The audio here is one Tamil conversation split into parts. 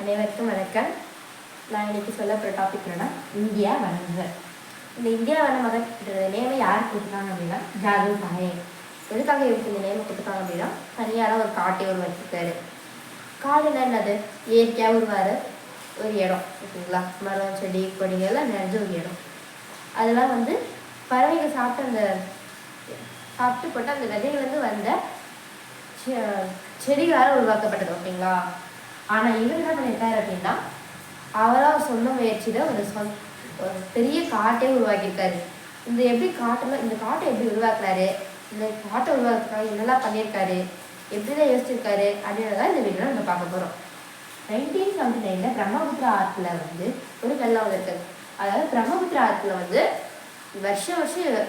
அனைவருக்கும் வணக்கம். நான் இன்னைக்கு சொல்ல போகிற டாபிக் என்னன்னா இந்தியா வனங்கள். இந்த இந்தியா வனம் நேமை யார் கொடுத்துருக்காங்க அப்படின்னா ஜாதவ் பாயேங். எதுக்காக இவருக்கு இந்த நேமை கொடுத்துருக்காங்க அப்படின்னா தனியார ஒரு காட்டை வச்சுருக்காரு. காடுனா என்னது? இயற்கையாக உருவாரு ஒரு இடம் ஓகேங்களா, மரம் செடி கொடிகள்லாம் நிறைஞ்ச ஒரு இடம். அதெல்லாம் பறவைகள் சாப்பிட்டு போட்டு அந்த விதைகள் வந்த செடிகளால் உருவாக்கப்பட்டது ஓகேங்களா. ஆனால் இவர் என்ன பண்ணியிருக்காரு அப்படின்னா அவராக சொன்ன முயற்சியில் ஒரு பெரிய காட்டே உருவாக்கியிருக்காரு. இந்த காட்டை எப்படி உருவாக்குறாரு, இந்த காட்டை உருவாக்குறதுக்காக என்னெல்லாம் பண்ணியிருக்காரு, எப்படிதான் யோசிச்சிருக்காரு அப்படின்றதான் இந்த வீடியோவில் நம்ம பார்க்க போகிறோம். 1979 பிரம்மபுத்திரா ஆற்றுல ஒரு வெள்ளம் வந்திருக்காரு. அதாவது பிரம்மபுத்திரா ஆற்றுல வருஷம்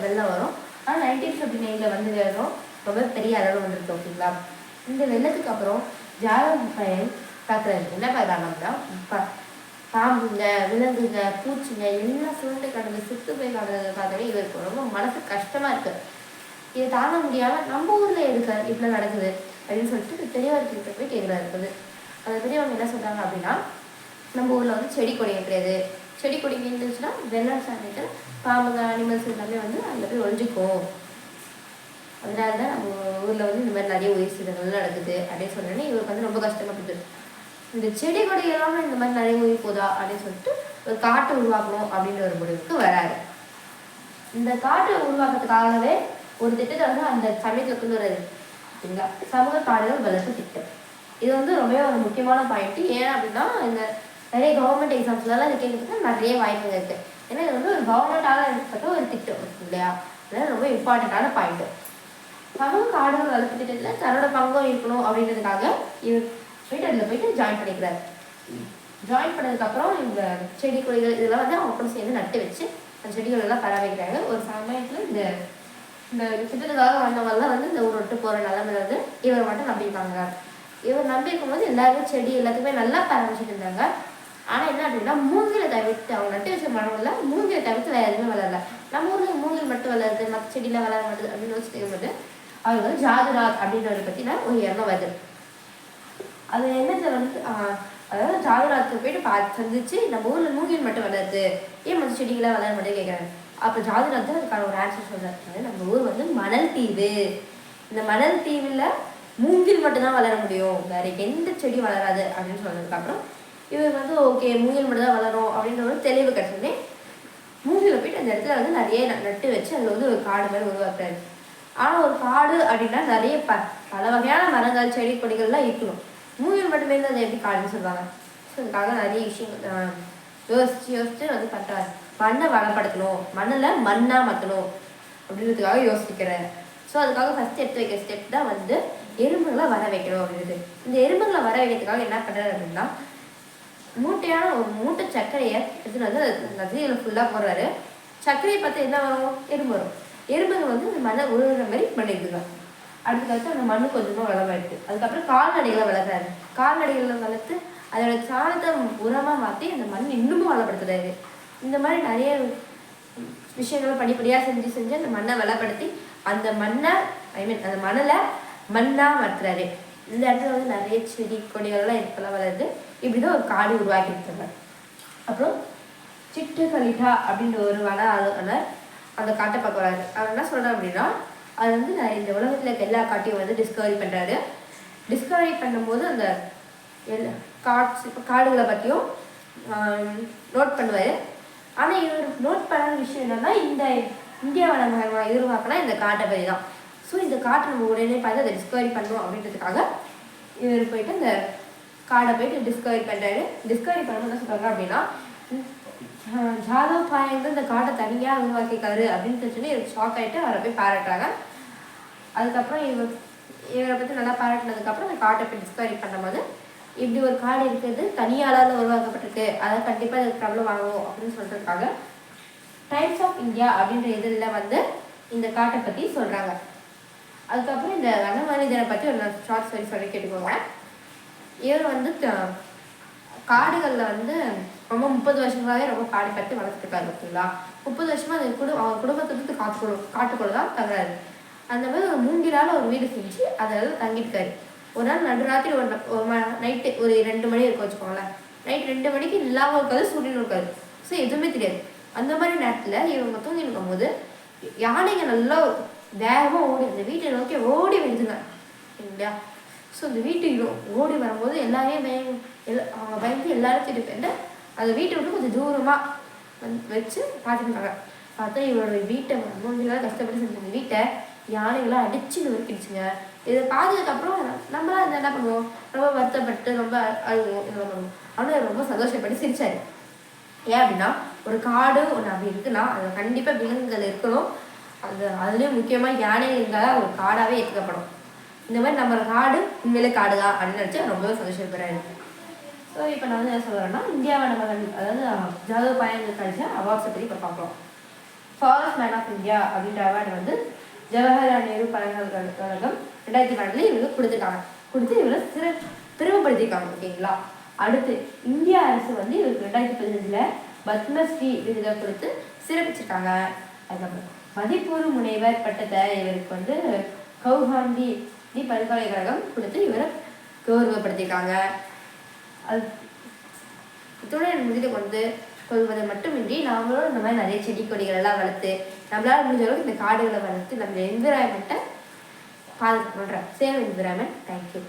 வெள்ளம் வரும். ஆனால் 1979 வெள்ளம் ரொம்ப பெரிய அளவு வந்திருக்கு ஓகேங்களா. இந்த வெள்ளத்துக்கு அப்புறம் ஜாதவ் பாயேங் பார்க்குறாரு. என்ன பார்க்குறாங்கன்னா பாம்புங்க, விலங்குங்க, பூச்சிங்க எல்லாம் சுருண்டு கடந்து சுத்து போய் கடந்தது பார்த்தாலே இவருக்கு ரொம்ப மனசு கஷ்டமாக இருக்குது. இதை தாங்க முடியாமல் நம்ம ஊரில் இருக்காரு இப்படி நடக்குது அப்படின்னு சொல்லிட்டு பெரியவர்கிட்ட போய் கேட்குறாரு. அந்த பெரியவங்க என்ன சொல்கிறாங்க அப்படின்னா நம்ம ஊரில் செடி கொடிங்க கிடையாது. செடி கொடிங்க இருந்துச்சுன்னா வெள்ளம் சமயத்தில் பாம்புங்க அனிமல்ஸ் எல்லாமே அதில் போய் ஒழிஞ்சிக்கும். அதனால தான் நம்ம ஊரில் இந்த மாதிரி நிறைய உயிர் சேதங்கள் நடக்குது அப்படின்னு சொன்னோன்னே இவருக்கு ரொம்ப கஷ்டப்பட்டுது. இந்த செடி கொடி எல்லாமே இந்த மாதிரி நிறைய உயிர் போதா அப்படின்னு சொல்லிட்டு ஒரு காட்டை உருவாக்கணும் அப்படின்ற ஒரு முடிவுக்கு வராரு. இந்த காட்டை உருவாக்குறதுக்காகவே ஒரு திட்டத்தை அந்த சமயத்தில் கொண்டு வர்றாரு சரிங்களா, சமூக காடுகள் வளர்ப்பு திட்டம். இது ரொம்பவே ஒரு முக்கியமான பாயிண்ட். ஏன் அப்படின்னா இந்த நிறைய கவர்மெண்ட் எக்ஸாம்ஸ்லாம் இது கேட்கறதுக்கு நிறைய வாய்ப்புகள் இருக்கு. ஏன்னா இது ஒரு கவர்மெண்டால எடுக்கப்பட்ட ஒரு திட்டம் இல்லையா, அதனால ரொம்ப இம்பார்ட்டண்ட்டான பாயிண்ட். சமூக காடுகள் வளர்ப்பு திட்டத்தில் தன்னோட பங்கும் இருக்கணும் அப்படின்றதுக்காக இவர் போயிட்டு ஜாயின் பண்ணிக்கிறார். ஜாயின் பண்ணதுக்கப்புறம் இந்த செடி கொடிகள் இதெல்லாம் அவங்க கூட சேர்ந்து நட்டு வச்சு அந்த செடிகள் எல்லாம் பராமரிக்கிறாங்க. ஒரு சமயத்தில் இந்த இந்த திட்டத்துக்காக வந்தவங்கலாம் இந்த ஊர் விட்டு போகிற நிலைமையில இவர் மட்டும் நம்பியிருக்காங்க. இவர் நம்பியிருக்கும் போது எல்லாருமே செடி எல்லாத்துக்குமே நல்லா பராமரிச்சுட்டு இருந்தாங்க. ஆனால் என்ன அப்படின்னா மூங்கிலை தவிர்த்து அவங்க நட்டு வச்ச மரங்கள்ல மூங்கிலை தவிர்த்து வேறு எதுவுமே வளரல. நம்ம ஊரில் மூங்கில் மட்டும் வளருது, மற்ற செடியெலாம் வளர மாட்டுது அப்படின்னு யோசிச்சுக்கும்போது அவர் ஜாதுநாத் அப்படின்றவரை பற்றினா ஒரு எண்ணம் வருது. அது என்னது அதாவது ஜாதுநாத்துக்கு போயிட்டு சந்திச்சு நம்ம ஊரில் மூங்கில் மட்டும் வளருது, ஏன் மற்ற செடிகளாக வளர மட்டும் கேட்குறாங்க. அப்போ ஜாதுநாத் அதுக்கான ஒரு ஆன்சர் சொல்றாரு. நம்ம ஊர் மணல் தீவு. இந்த மணல் தீவில் மூங்கில் மட்டும்தான் வளர முடியும், வேற எந்த செடியும் வளராது அப்படின்னு சொன்னதுக்கப்புறம் இவர் ஓகே மூங்கில் மட்டும் தான் வளரும் அப்படின்ற ஒரு தெளிவு கிடைச்சோடனே மூங்கில போயிட்டு அந்த இடத்துல நிறைய நட்டு வச்சு அதில் ஒரு காடு மாதிரி உருவாக்குறாரு. ஆனால் ஒரு காடு அப்படின்னா நிறைய பல வகையான மரங்கள் செடி கொடிகள்லாம் இருக்கணும். மூங்கில் மட்டுமே தான் அதை எப்படி காடுன்னு சொல்லுவாங்க. ஸோ அதுக்காக நிறைய விஷயங்கள் யோசிச்சு பண்ணுறாரு. மண்ணை வளப்படுத்தணும், மண்ணில் மண்ணாக மாற்றணும் அப்படின்றதுக்காக யோசிக்கிறேன். ஸோ அதுக்காக ஃபஸ்ட் எடுத்து வைக்கிற ஸ்டெப் தான் எறும்புகளை வர வைக்கணும் அப்படின்றது. இந்த எறும்புகளை வர வைக்கிறதுக்காக என்ன பண்ணுறாரு அப்படின்னா ஒரு மூட்டை சர்க்கரையை எடுத்துன்னு நதியில் ஃபுல்லாக போடுறாரு. சர்க்கரையை பார்த்து என்ன வரும்? எறும்பு வரும். எறும்புகள் இந்த மண்ணை உழுகிற மாதிரி பண்ணிடுதுங்க. அடுத்தடுத்து அந்த மண்ணு கொஞ்சமாக வளமாயிடுது. அதுக்கப்புறம் கால்நடைகளை வளர்க்குறாரு. கால்நடைகளை வளர்த்து அதோட சாணத்தை உரமாக மாற்றி அந்த மண் இன்னமும் வளப்படுத்துறாரு. இந்த மாதிரி நிறைய விஷயங்களை படிப்படியாக செஞ்சு அந்த மண்ணை வளப்படுத்தி அந்த மண்ணை அந்த மணலை மண்ணாக மாற்றுறாரு. இந்த இடத்துல நிறைய செடி கொடிகள்லாம் இப்பெல்லாம் வளருது. இப்படிதான் ஒரு காடு உருவாக்கியிருக்காங்க. அப்புறம் சிட்டு கலிட்டா அப்படின்ற ஒரு வன ஆளுநர் அந்த காட்டை பார்க்க வராரு. அவர் என்ன சொல்கிறார் அப்படின்னா அது இந்த உலகத்தில் இருக்க எல்லா காட்டையும் டிஸ்கவரி பண்ணுறாரு. டிஸ்கவரி பண்ணும்போது அந்த காடுகளை பற்றியும் நோட் பண்ணுவார். ஆனால் இவர் நோட் பண்ண விஷயம் என்னன்னா இந்த இந்தியா வனமாக உருவாக்கினா இந்த காட்டை பற்றி தான். ஸோ இந்த காட்டை நம்ம உடனே பார்த்து அதை டிஸ்கவரி பண்ணணும் அப்படின்றதுக்காக இவர் போயிட்டு அந்த காடை போயிட்டு டிஸ்கவரி பண்ணுறாரு. டிஸ்கவரி பண்ணும்போது என்ன சொல்கிறாங்க அப்படின்னா ஜாதவ் பாயேங் இந்த காட்டை தனியாக உருவாக்கிக்காரு அப்படின்னு சொல்லி இவருக்கு ஷாக் ஆகிட்டு அவரை போய் பாராட்டுறாங்க. அதுக்கப்புறம் இவரை பற்றி நல்லா பாராட்டினதுக்கப்புறம் அந்த காட்டை போய் டிஸ்கவரி பண்ணும்போது இப்படி ஒரு காடு இருக்கிறது தனியாளால் உருவாக்கப்பட்டிருக்கு, அதை கண்டிப்பாக இதுக்கு ப்ராப்ளம் வாங்குவோம் அப்படின்னு சொல்கிறதுக்காக டைம்ஸ் ஆஃப் இந்தியா அப்படின்ற இதில் இந்த காட்டை பற்றி சொல்கிறாங்க. அதுக்கப்புறம் இந்த வனமனிதனை பற்றி ஒரு ஷார்ட் ஸ்டோரி சொல்லி கேட்டுக்கோங்க. இவர் காடுகளில் ரொம்ப 30 வருஷங்களாகவே ரொம்ப பாடுபட்டு வளர்த்துருக்காரு ஓகேங்களா. 30 வருஷமாக அது அவங்க குடும்பத்துக்கு காட்டுக்குள்ள தான் தங்குறாரு. அந்த மாதிரி ஒரு மூங்கிலால் ஒரு வீடு செஞ்சு அதில் தங்கியிருக்காரு. ஒரு நாள் நடுராத்திரி நைட்டு ஒரு 2 மணி இருக்கும் வச்சுக்கோங்களேன். நைட் 2 மணிக்கு இல்லாமல் இருக்காது, சூரியனும் இருக்காது. ஸோ எதுவுமே தெரியாது. அந்த மாதிரி நேரத்தில் இவங்க தூங்கி இருக்கும் போது யானைங்க நல்லா வேகமாக ஓடி அந்த வீட்டை நோக்கி ஓடி வருதுங்க இல்லையா. ஸோ அந்த வீட்டுக்கு ஓடி வரும்போது எல்லாரையும் அவங்க பயந்து எல்லாரும் திட்டு போயிட்டு அந்த வீட்டை விட்டு கொஞ்சம் தூரமாக வச்சு பார்த்துக்கிட்டாங்க. பார்த்தா இவரோட வீட்டை மூஞ்சிலாம் கஷ்டப்பட்டு செஞ்ச வீட்டை யானைகளாம் அடிச்சு நொறுக்கிடுச்சுங்க. இதை பார்த்ததுக்கப்புறம் நம்மளாம் என்ன பண்ணுவோம், ரொம்ப வருத்தப்பட்டு ரொம்ப அழுவோம், இதெல்லாம் பண்ணுவோம். ஆனால் ரொம்ப சந்தோஷப்பட்டு சிரிச்சாரு. ஏன் அப்படின்னா ஒரு காடு ஒன்று அப்படி இருக்குன்னா அதில் கண்டிப்பாக விலங்குகள் இருக்கணும். அதுலேயும் முக்கியமாக யானைகள் இருந்தால் ஒரு காடாகவே ஏற்றுக்கப்படும். இந்த மாதிரி நம்ம காடு உண்மையிலே காடு தான் அப்படின்னு நினச்சி ரொம்பவே சந்தோஷப்படுறாரு. ஸோ இப்போ நான் வந்து என்ன சொல்கிறேன்னா இந்தியாவை நம்ம அதாவது ஜாதவ் பாயங்கள் கழிச்ச அவார்ட்ஸை பற்றி இப்போ பார்க்கலாம். ஃபாரஸ்ட் மேன் ஆஃப் இந்தியா அப்படின்ற அவார்டு வந்து ஜவஹர்லால் நேரு பல்கலைக்கழகம் 2012 இவங்களுக்கு கொடுத்துருக்காங்க. கொடுத்து இவரை பெருமைப்படுத்தியிருக்காங்க. ஓகேங்களா. அடுத்து இந்திய அரசு வந்து இவருக்கு 2015 பத்மஸ்ரீ விருதை கொடுத்து சிறப்பிச்சிருக்காங்க. அதுக்கப்புறம் மதிப்பூர் முனைவர் பட்டத்தை இவருக்கு வந்து கவுஹாத்தி பல்கலைக்கழகம் கொடுத்து இவரை கௌரவப்படுத்தியிருக்காங்க. அது இத்துடன் முடிந்து கொள்வதை மட்டுமின்றி நாமளும் இந்த மாதிரி நிறைய செடி கொடிகள் எல்லாம் வளர்த்து நம்மளால முடிஞ்ச அளவுக்கு இந்த காடுகளை வளர்த்து நம்ம என்விரான்மெண்ட்டை பாதுகாப்பு பண்ணுறோம். Save environment. தேங்க்யூ.